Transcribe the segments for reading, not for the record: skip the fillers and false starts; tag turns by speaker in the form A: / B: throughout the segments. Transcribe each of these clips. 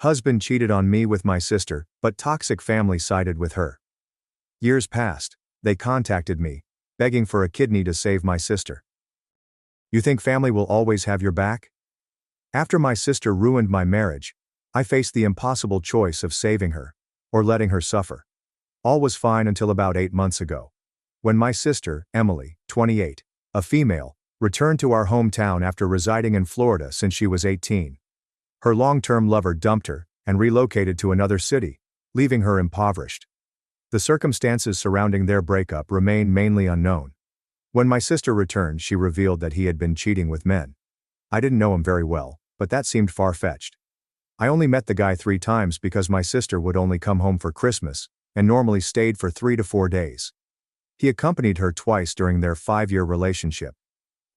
A: Husband cheated on me with my sister, but toxic family sided with her. Years passed. They contacted me, begging for a kidney to save my sister. You think family will always have your back? After my sister ruined my marriage, I faced the impossible choice of saving her, or letting her suffer. All was fine until about 8 months ago, when my sister, Emily, 28, a female, returned to our hometown after residing in Florida since she was 18. Her long-term lover dumped her and relocated to another city, leaving her impoverished. The circumstances surrounding their breakup remain mainly unknown. When my sister returned, she revealed that he had been cheating with men. I didn't know him very well, but that seemed far-fetched. I only met the guy 3 times because my sister would only come home for Christmas and normally stayed for 3 to 4 days. He accompanied her twice during their 5-year relationship.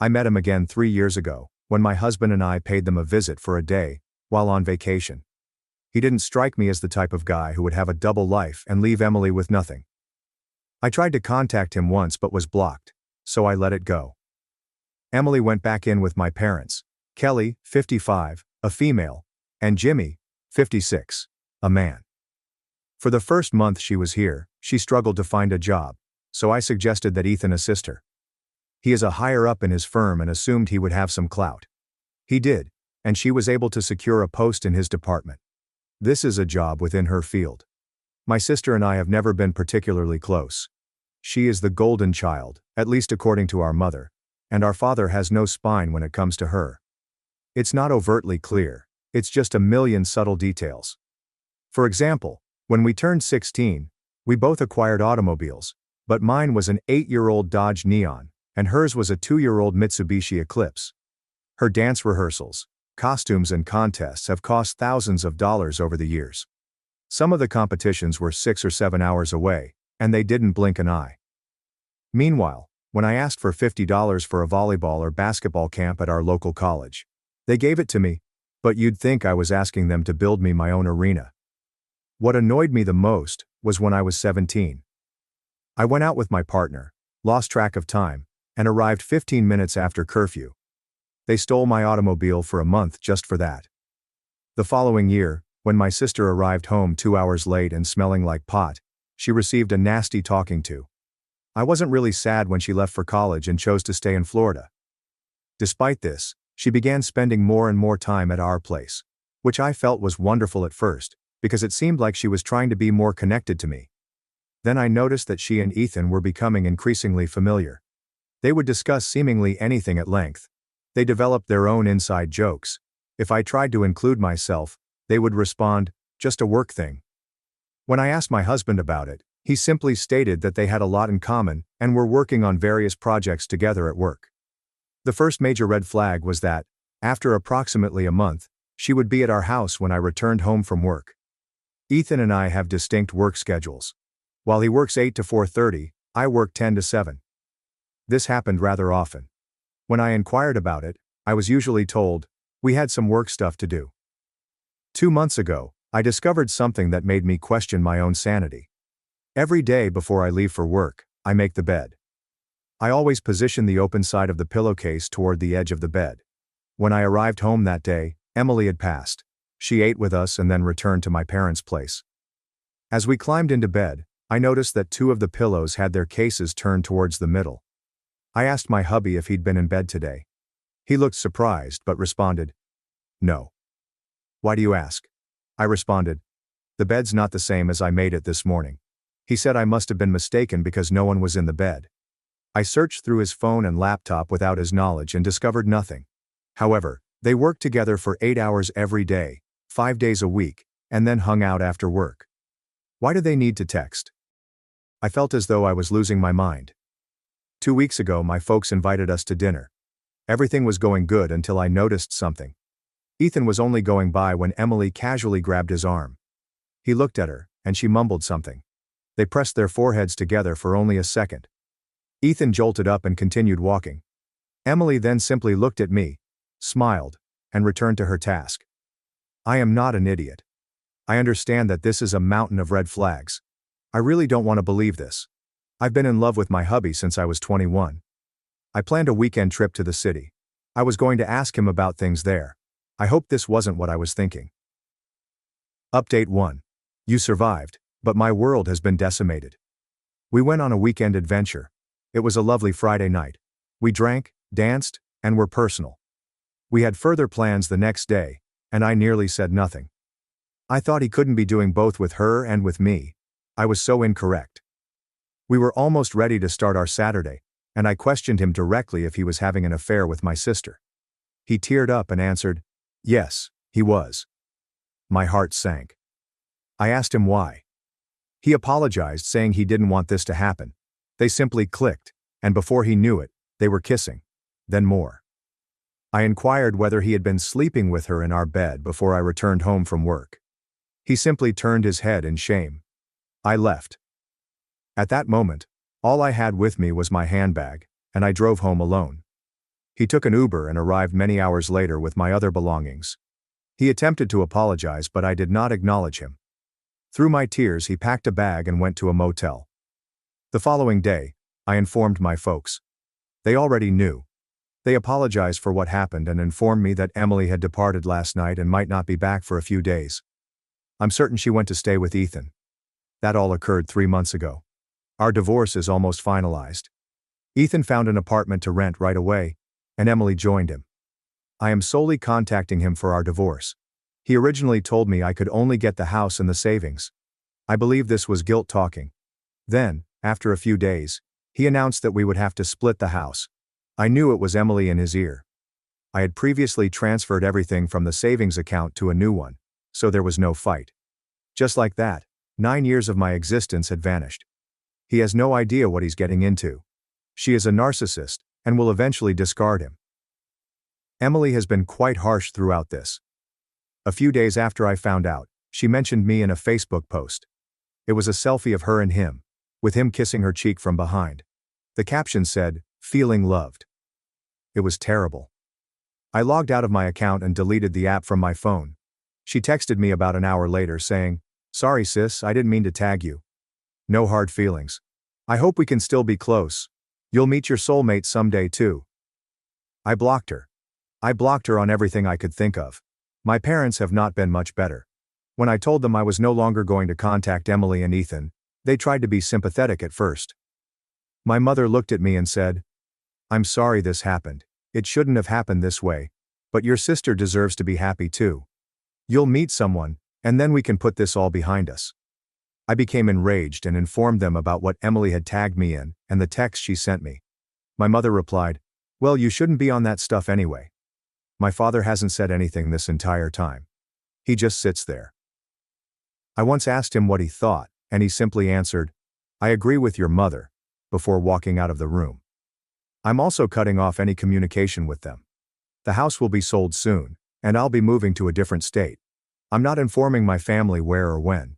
A: I met him again 3 years ago, when my husband and I paid them a visit for a day, while on vacation. He didn't strike me as the type of guy who would have a double life and leave Emily with nothing. I tried to contact him once but was blocked, so I let it go. Emily went back in with my parents, Kelly, 55, a female, and Jimmy, 56, a man. For the first month she was here, she struggled to find a job, so I suggested that Ethan assist her. He is a higher up in his firm and assumed he would have some clout. He did, and she was able to secure a post in his department. This is a job within her field. My sister and I have never been particularly close. She is the golden child, at least according to our mother, and our father has no spine when it comes to her. It's not overtly clear, it's just a million subtle details. For example, when we turned 16, we both acquired automobiles, but mine was an 8-year-old Dodge Neon, and hers was a 2-year-old Mitsubishi Eclipse. Her dance rehearsals, costumes and contests have cost thousands of dollars over the years. Some of the competitions were 6 or 7 hours away, and they didn't blink an eye. Meanwhile, when I asked for $50 for a volleyball or basketball camp at our local college, they gave it to me, but you'd think I was asking them to build me my own arena. What annoyed me the most was when I was 17. I went out with my partner, lost track of time, and arrived 15 minutes after curfew. They stole my automobile for a month just for that. The following year, when my sister arrived home 2 hours late and smelling like pot, she received a nasty talking to. I wasn't really sad when she left for college and chose to stay in Florida. Despite this, she began spending more and more time at our place, which I felt was wonderful at first, because it seemed like she was trying to be more connected to me. Then I noticed that she and Ethan were becoming increasingly familiar. They would discuss seemingly anything at length. They developed their own inside jokes. If I tried to include myself, they would respond, "Just a work thing." When I asked my husband about it, he simply stated that they had a lot in common and were working on various projects together at work. The first major red flag was that, after approximately a month, she would be at our house when I returned home from work. Ethan and I have distinct work schedules. While he works 8 to 4:30, I work 10 to 7. This happened rather often. When I inquired about it, I was usually told, "We had some work stuff to do." 2 months ago, I discovered something that made me question my own sanity. Every day before I leave for work, I make the bed. I always position the open side of the pillowcase toward the edge of the bed. When I arrived home that day, Emily had passed. She ate with us and then returned to my parents' place. As we climbed into bed, I noticed that 2 of the pillows had their cases turned towards the middle. I asked my hubby if he'd been in bed today. He looked surprised but responded, "No." "Why do you ask?" I responded, "The bed's not the same as I made it this morning." He said I must have been mistaken because no one was in the bed. I searched through his phone and laptop without his knowledge and discovered nothing. However, they worked together for 8 hours every day, 5 days a week, and then hung out after work. Why do they need to text? I felt as though I was losing my mind. 2 weeks ago, my folks invited us to dinner. Everything was going good until I noticed something. Ethan was only going by when Emily casually grabbed his arm. He looked at her, and she mumbled something. They pressed their foreheads together for only a second. Ethan jolted up and continued walking. Emily then simply looked at me, smiled, and returned to her task. I am not an idiot. I understand that this is a mountain of red flags. I really don't want to believe this. I've been in love with my hubby since I was 21. I planned a weekend trip to the city. I was going to ask him about things there. I hope this wasn't what I was thinking. Update 1. You survived, but my world has been decimated. We went on a weekend adventure. It was a lovely Friday night. We drank, danced, and were personal. We had further plans the next day, and I nearly said nothing. I thought he couldn't be doing both with her and with me. I was so incorrect. We were almost ready to start our Saturday, and I questioned him directly if he was having an affair with my sister. He teared up and answered, yes, he was. My heart sank. I asked him why. He apologized, saying he didn't want this to happen. They simply clicked, and before he knew it, they were kissing. Then more. I inquired whether he had been sleeping with her in our bed before I returned home from work. He simply turned his head in shame. I left. At that moment, all I had with me was my handbag, and I drove home alone. He took an Uber and arrived many hours later with my other belongings. He attempted to apologize, but I did not acknowledge him. Through my tears, he packed a bag and went to a motel. The following day, I informed my folks. They already knew. They apologized for what happened and informed me that Emily had departed last night and might not be back for a few days. I'm certain she went to stay with Ethan. That all occurred 3 months ago. Our divorce is almost finalized. Ethan found an apartment to rent right away, and Emily joined him. I am solely contacting him for our divorce. He originally told me I could only get the house and the savings. I believe this was guilt talking. Then, after a few days, he announced that we would have to split the house. I knew it was Emily in his ear. I had previously transferred everything from the savings account to a new one, so there was no fight. Just like that, 9 years of my existence had vanished. He has no idea what he's getting into. She is a narcissist, and will eventually discard him. Emily has been quite harsh throughout this. A few days after I found out, she mentioned me in a Facebook post. It was a selfie of her and him, with him kissing her cheek from behind. The caption said, "Feeling loved." It was terrible. I logged out of my account and deleted the app from my phone. She texted me about an hour later saying, "Sorry sis, I didn't mean to tag you. No hard feelings. I hope we can still be close. You'll meet your soulmate someday too." I blocked her. I blocked her on everything I could think of. My parents have not been much better. When I told them I was no longer going to contact Emily and Ethan, they tried to be sympathetic at first. My mother looked at me and said, "I'm sorry this happened. It shouldn't have happened this way, but your sister deserves to be happy too. You'll meet someone, and then we can put this all behind us." I became enraged and informed them about what Emily had tagged me in, and the text she sent me. My mother replied, "Well, you shouldn't be on that stuff anyway." My father hasn't said anything this entire time. He just sits there. I once asked him what he thought, and he simply answered, "I agree with your mother," before walking out of the room. I'm also cutting off any communication with them. The house will be sold soon, and I'll be moving to a different state. I'm not informing my family where or when.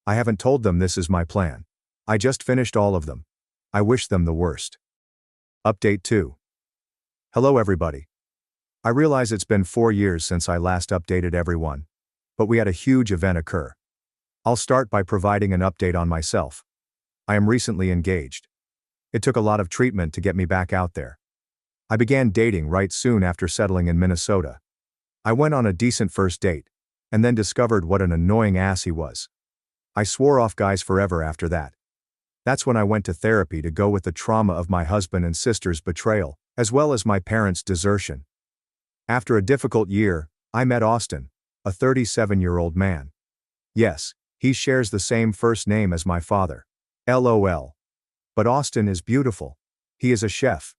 A: I haven't told them this is my plan. I just finished all of them. I wish them the worst. Update 2. Hello everybody. I realize it's been 4 years since I last updated everyone, but we had a huge event occur. I'll start by providing an update on myself. I am recently engaged. It took a lot of treatment to get me back out there. I began dating right soon after settling in Minnesota. I went on a decent first date, and then discovered what an annoying ass he was. I swore off guys forever after that. That's when I went to therapy to go with the trauma of my husband and sister's betrayal, as well as my parents' desertion. After a difficult year, I met Austin, a 37-year-old man. Yes, he shares the same first name as my father. LOL. But Austin is beautiful. He is a chef.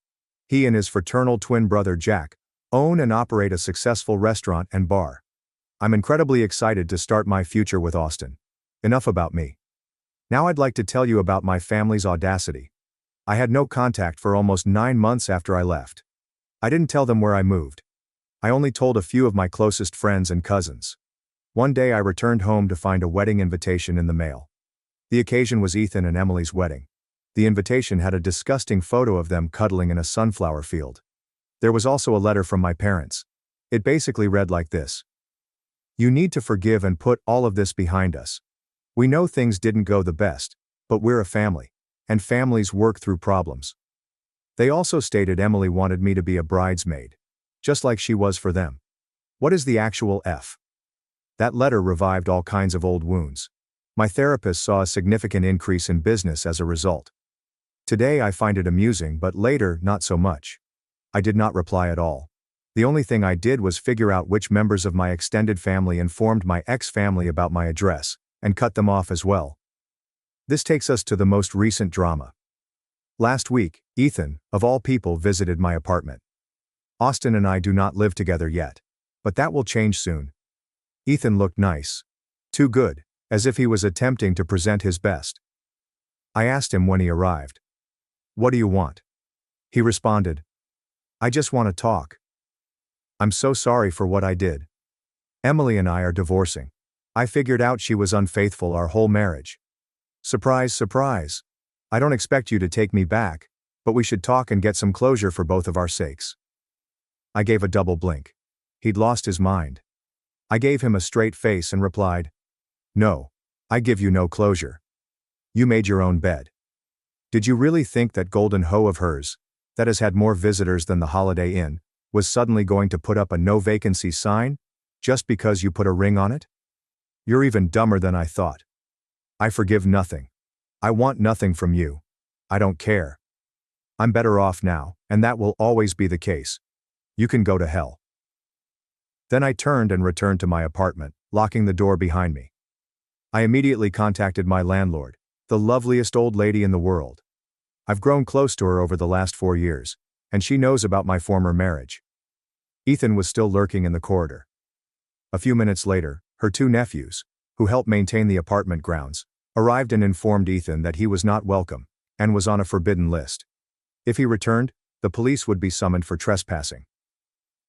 A: He and his fraternal twin brother Jack own and operate a successful restaurant and bar. I'm incredibly excited to start my future with Austin. Enough about me. Now I'd like to tell you about my family's audacity. I had no contact for almost 9 months after I left. I didn't tell them where I moved. I only told a few of my closest friends and cousins. One day I returned home to find a wedding invitation in the mail. The occasion was Ethan and Emily's wedding. The invitation had a disgusting photo of them cuddling in a sunflower field. There was also a letter from my parents. It basically read like this: "You need to forgive and put all of this behind us. We know things didn't go the best, but we're a family, and families work through problems." They also stated Emily wanted me to be a bridesmaid, just like she was for them. What is the actual F? That letter revived all kinds of old wounds. My therapist saw a significant increase in business as a result. Today I find it amusing, but later, not so much. I did not reply at all. The only thing I did was figure out which members of my extended family informed my ex-family about my address, and cut them off as well. This takes us to the most recent drama. Last week, Ethan, of all people, visited my apartment. Austin and I do not live together yet. But that will change soon. Ethan looked nice. Too good, as if he was attempting to present his best. I asked him when he arrived. "What do you want?" He responded, "I just want to talk. I'm so sorry for what I did. Emily and I are divorcing. I figured out she was unfaithful our whole marriage. Surprise, surprise. I don't expect you to take me back, but we should talk and get some closure for both of our sakes." I gave a double blink. He'd lost his mind. I gave him a straight face and replied, "No, I give you no closure. You made your own bed. Did you really think that golden hoe of hers, that has had more visitors than the Holiday Inn, was suddenly going to put up a no vacancy sign, just because you put a ring on it? You're even dumber than I thought. I forgive nothing. I want nothing from you. I don't care. I'm better off now, and that will always be the case. You can go to hell." Then I turned and returned to my apartment, locking the door behind me. I immediately contacted my landlord, the loveliest old lady in the world. I've grown close to her over the last 4 years, and she knows about my former marriage. Ethan was still lurking in the corridor. A few minutes later, her 2 nephews, who help maintain the apartment grounds, arrived and informed Ethan that he was not welcome, and was on a forbidden list. If he returned, the police would be summoned for trespassing.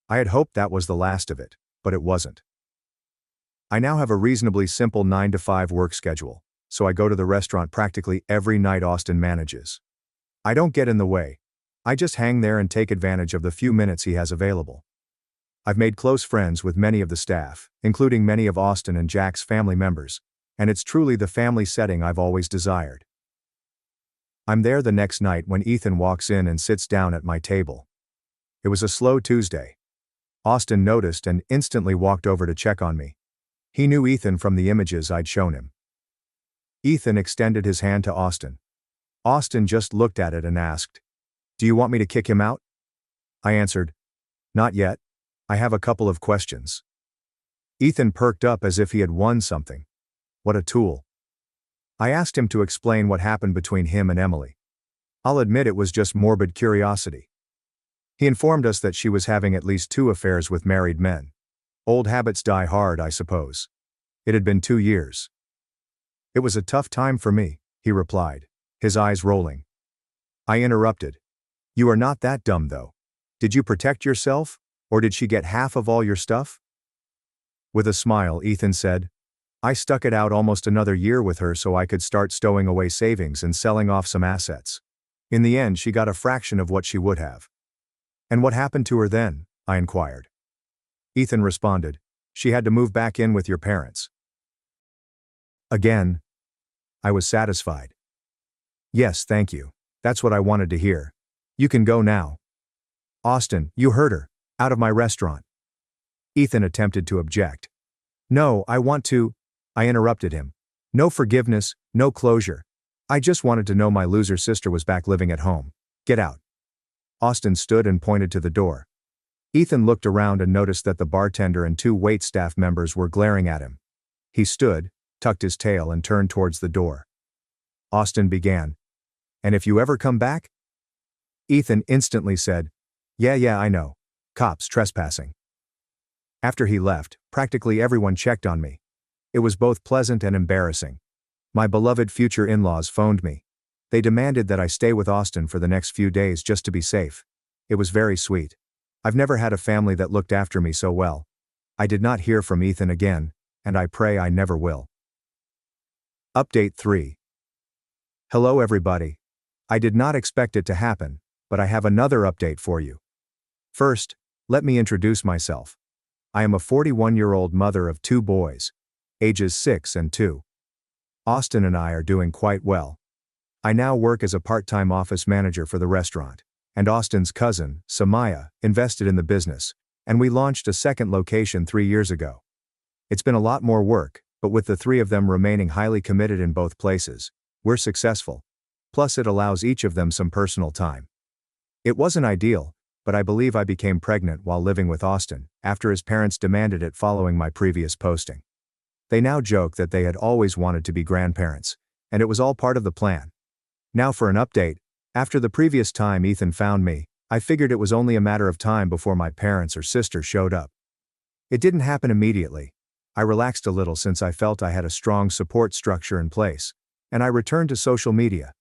A: I had hoped that was the last of it, but it wasn't. I now have a reasonably simple 9-to-5 work schedule, so I go to the restaurant practically every night Austin manages. I don't get in the way. I just hang there and take advantage of the few minutes he has available. I've made close friends with many of the staff, including many of Austin and Jack's family members, and it's truly the family setting I've always desired. I'm there the next night when Ethan walks in and sits down at my table. It was a slow Tuesday. Austin noticed and instantly walked over to check on me. He knew Ethan from the images I'd shown him. Ethan extended his hand to Austin. Austin just looked at it and asked, "Do you want me to kick him out?" I answered, "Not yet. I have a couple of questions." Ethan perked up as if he had won something. What a tool. I asked him to explain what happened between him and Emily. I'll admit it was just morbid curiosity. He informed us that she was having at least 2 affairs with married men. Old habits die hard, I suppose. It had been 2 years. "It was a tough time for me," he replied, his eyes rolling. I interrupted. "You are not that dumb though. Did you protect yourself, or did she get half of all your stuff?" With a smile, Ethan said, "I stuck it out almost another year with her so I could start stowing away savings and selling off some assets. In the end, she got a fraction of what she would have." "And what happened to her then?" I inquired. Ethan responded, "She had to move back in with your parents." Again, I was satisfied. "Yes, thank you. That's what I wanted to hear. You can go now." "Austin, you heard her. Out of my restaurant." Ethan attempted to object. "No, I want to—" I interrupted him. "No forgiveness, no closure. I just wanted to know my loser sister was back living at home. Get out." Austin stood and pointed to the door. Ethan looked around and noticed that the bartender and 2 waitstaff members were glaring at him. He stood, tucked his tail and turned towards the door. Austin began, "And if you ever come back?" Ethan instantly said, Yeah, I know. Cops trespassing." After he left, practically everyone checked on me. It was both pleasant and embarrassing. My beloved future in-laws phoned me. They demanded that I stay with Austin for the next few days just to be safe. It was very sweet. I've never had a family that looked after me so well. I did not hear from Ethan again, and I pray I never will. Update 3. Hello everybody. I did not expect it to happen, but I have another update for you. First, let me introduce myself. I am a 41-year-old mother of 2 boys, ages 6 and 2. Austin and I are doing quite well. I now work as a part-time office manager for the restaurant, and Austin's cousin, Samaya, invested in the business, and we launched a second location 3 years ago. It's been a lot more work, but with the three of them remaining highly committed in both places, we're successful. Plus it allows each of them some personal time. It wasn't ideal, but I believe I became pregnant while living with Austin, after his parents demanded it following my previous posting. They now joke that they had always wanted to be grandparents, and it was all part of the plan. Now for an update. After the previous time Ethan found me, I figured it was only a matter of time before my parents or sister showed up. It didn't happen immediately. I relaxed a little since I felt I had a strong support structure in place, and I returned to social media.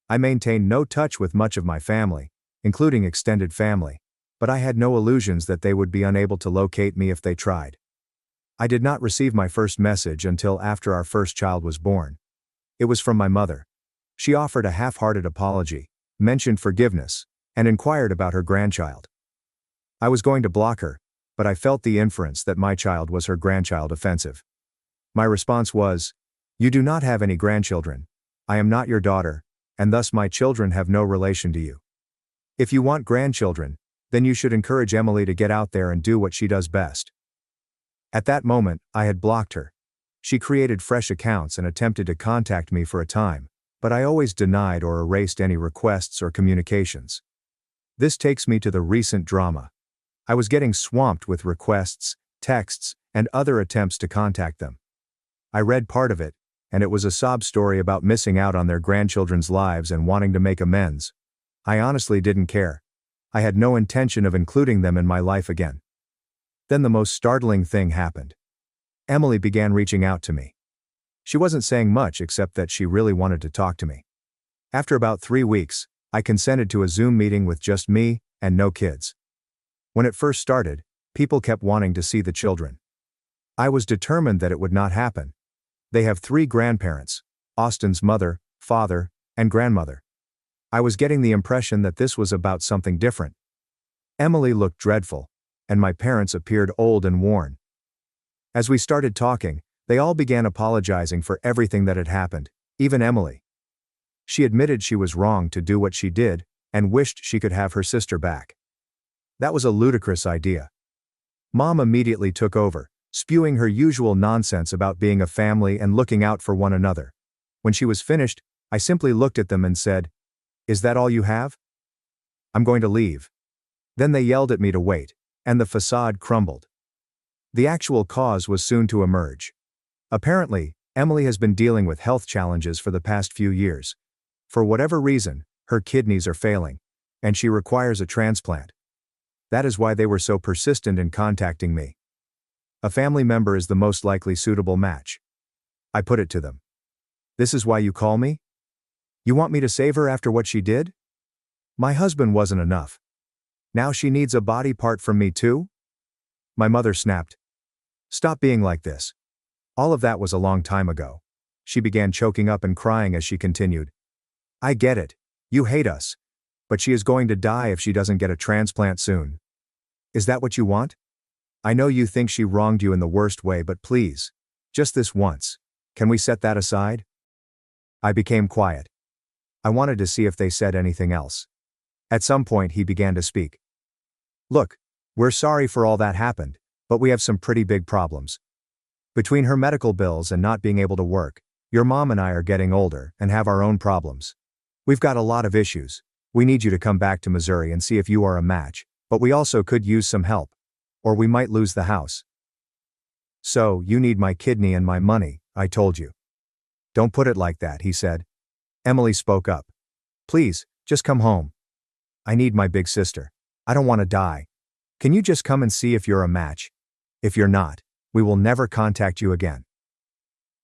A: I maintained no touch with much of my family, including extended family, but I had no illusions that they would be unable to locate me if they tried. I did not receive my first message until after our first child was born. It was from my mother. She offered a half-hearted apology, mentioned forgiveness, and inquired about her grandchild. I was going to block her, but I felt the inference that my child was her grandchild offensive. My response was, "You do not have any grandchildren. I am not your daughter, and thus my children have no relation to you. If you want grandchildren, then you should encourage Emily to get out there and do what she does best." At that moment, I had blocked her. She created fresh accounts and attempted to contact me for a time, but I always denied or erased any requests or communications. This takes me to the recent drama. I was getting swamped with requests, texts, and other attempts to contact them. I read part of it, and it was a sob story about missing out on their grandchildren's lives and wanting to make amends. I honestly didn't care. I had no intention of including them in my life again. Then the most startling thing happened. Emily began reaching out to me. She wasn't saying much except that she really wanted to talk to me. After about 3 weeks, I consented to a Zoom meeting with just me and no kids. When it first started, people kept wanting to see the children. I was determined that it would not happen. They have 3 grandparents: Austin's mother, father, and grandmother. I was getting the impression that this was about something different. Emily looked dreadful, and my parents appeared old and worn. As we started talking, they all began apologizing for everything that had happened, even Emily. She admitted she was wrong to do what she did, and wished she could have her sister back. That was a ludicrous idea. Mom immediately took over, spewing her usual nonsense about being a family and looking out for one another. When she was finished, I simply looked at them and said, "Is that all you have? I'm going to leave." Then they yelled at me to wait, and the facade crumbled. The actual cause was soon to emerge. Apparently, Emily has been dealing with health challenges for the past few years. For whatever reason, her kidneys are failing, and she requires a transplant. That is why they were so persistent in contacting me. A family member is the most likely suitable match. I put it to them. "This is why you call me? You want me to save her after what she did? My husband wasn't enough. Now she needs a body part from me too?" My mother snapped. "Stop being like this. All of that was a long time ago." She began choking up and crying as she continued. "I get it. You hate us. But she is going to die if she doesn't get a transplant soon. Is that what you want? I know you think she wronged you in the worst way, but please, just this once, can we set that aside?" I became quiet. I wanted to see if they said anything else. At some point he began to speak. "Look, we're sorry for all that happened, but we have some pretty big problems. Between her medical bills and not being able to work, your mom and I are getting older and have our own problems. We've got a lot of issues. We need you to come back to Missouri and see if you are a match, but we also could use some help. Or we might lose the house." "So, you need my kidney and my money," I told you. "Don't put it like that," he said. Emily spoke up. "Please, just come home. I need my big sister. I don't want to die. Can you just come and see if you're a match? If you're not, we will never contact you again."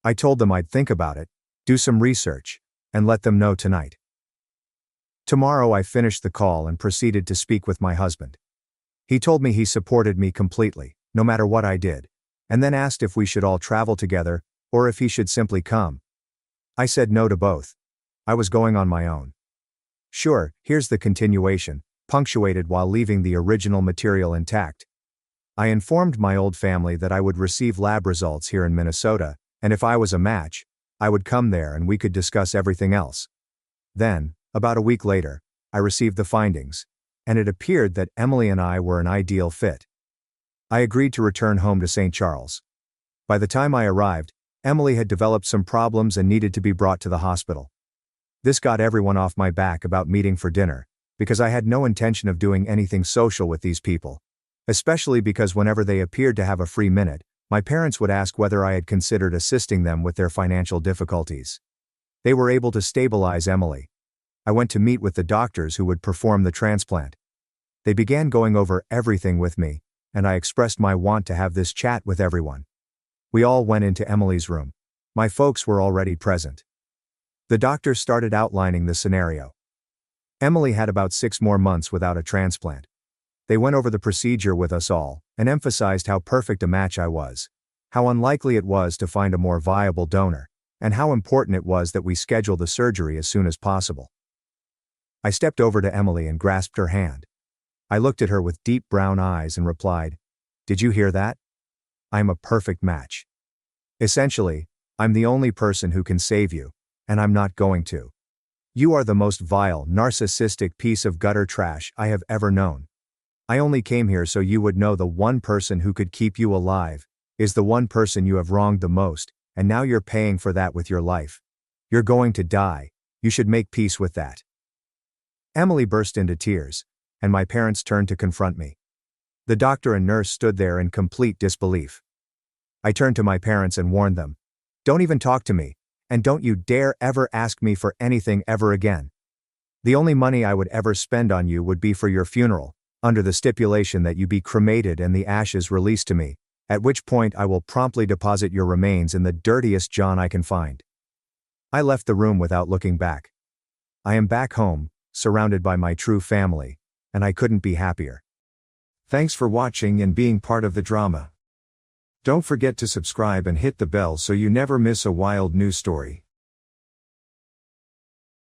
A: I told them I'd think about it, do some research, and let them know tonight. Tomorrow I finished the call and proceeded to speak with my husband. He told me he supported me completely, no matter what I did, and then asked if we should all travel together, or if he should simply come. I said no to both. I was going on my own. Sure, here's the continuation, punctuated while leaving the original material intact. I informed my old family that I would receive lab results here in Minnesota, and if I was a match, I would come there and we could discuss everything else. Then, about a week later, I received the findings, and it appeared that Emily and I were an ideal fit. I agreed to return home to St. Charles. By the time I arrived, Emily had developed some problems and needed to be brought to the hospital. This got everyone off my back about meeting for dinner, because I had no intention of doing anything social with these people. Especially because whenever they appeared to have a free minute, my parents would ask whether I had considered assisting them with their financial difficulties. They were able to stabilize Emily. I went to meet with the doctors who would perform the transplant. They began going over everything with me, and I expressed my want to have this chat with everyone. We all went into Emily's room. My folks were already present. The doctor started outlining the scenario. Emily had about 6 more months without a transplant. They went over the procedure with us all, and emphasized how perfect a match I was, how unlikely it was to find a more viable donor, and how important it was that we schedule the surgery as soon as possible. I stepped over to Emily and grasped her hand. I looked at her with deep brown eyes and replied, "Did you hear that? I'm a perfect match. Essentially, I'm the only person who can save you, and I'm not going to. You are the most vile, narcissistic piece of gutter trash I have ever known. I only came here so you would know the one person who could keep you alive is the one person you have wronged the most, and now you're paying for that with your life. You're going to die. You should make peace with that." Emily burst into tears, and my parents turned to confront me. The doctor and nurse stood there in complete disbelief. I turned to my parents and warned them, "Don't even talk to me, and don't you dare ever ask me for anything ever again. The only money I would ever spend on you would be for your funeral, under the stipulation that you be cremated and the ashes released to me, at which point I will promptly deposit your remains in the dirtiest john I can find." I left the room without looking back. I am back home, surrounded by my true family, and I couldn't be happier.
B: Thanks for watching and being part of the drama. Don't forget to subscribe and hit the bell so you never miss a wild news story.